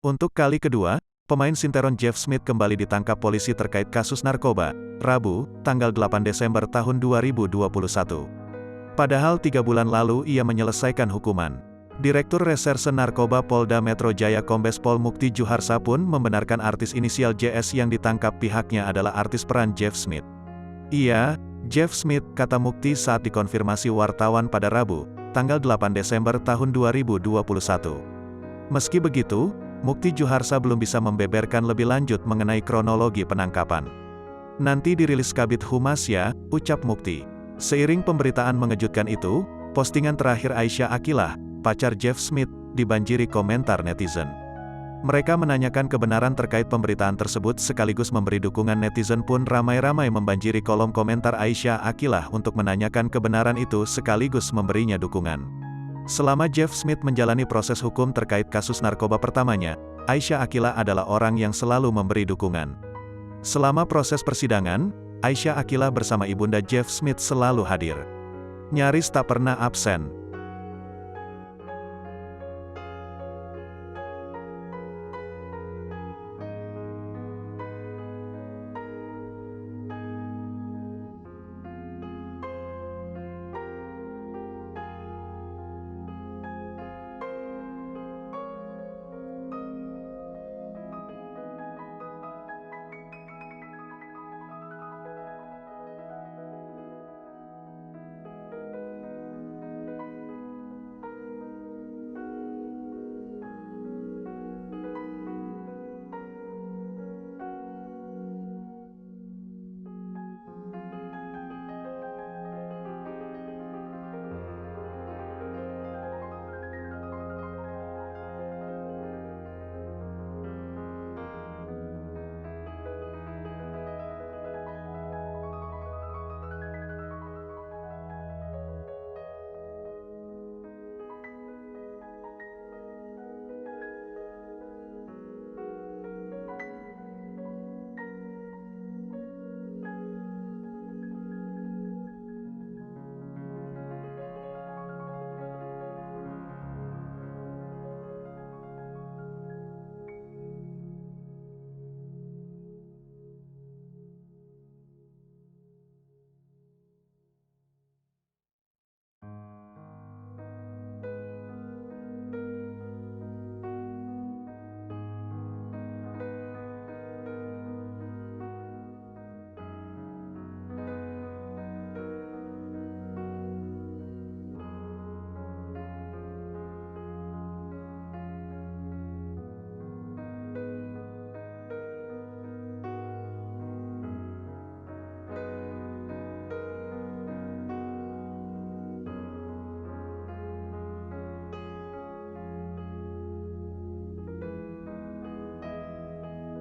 Untuk kali kedua, pemain sinetron Jeff Smith kembali ditangkap polisi terkait kasus narkoba, Rabu, tanggal 8 Desember tahun 2021. Padahal 3 bulan lalu ia menyelesaikan hukuman. Direktur Reserse Narkoba Polda Metro Jaya Kombes Pol Mukti Juharsa pun membenarkan artis inisial JS yang ditangkap pihaknya adalah artis peran Jeff Smith. Iya, Jeff Smith, kata Mukti saat dikonfirmasi wartawan pada Rabu, tanggal 8 Desember tahun 2021. Meski begitu, Mukti Juharsa belum bisa membeberkan lebih lanjut mengenai kronologi penangkapan. Nanti dirilis Kabid Humas ya, ucap Mukti. Seiring pemberitaan mengejutkan itu, postingan terakhir Aisyah Aqilah, pacar Jeff Smith, dibanjiri komentar netizen. Mereka menanyakan kebenaran terkait pemberitaan tersebut sekaligus memberi dukungan. Netizen pun ramai-ramai membanjiri kolom komentar Aisyah Aqilah untuk menanyakan kebenaran itu sekaligus memberinya dukungan. Selama Jeff Smith menjalani proses hukum terkait kasus narkoba pertamanya, Aisyah Aqilah adalah orang yang selalu memberi dukungan. Selama proses persidangan, Aisyah Aqilah bersama ibunda Jeff Smith selalu hadir. Nyaris tak pernah absen.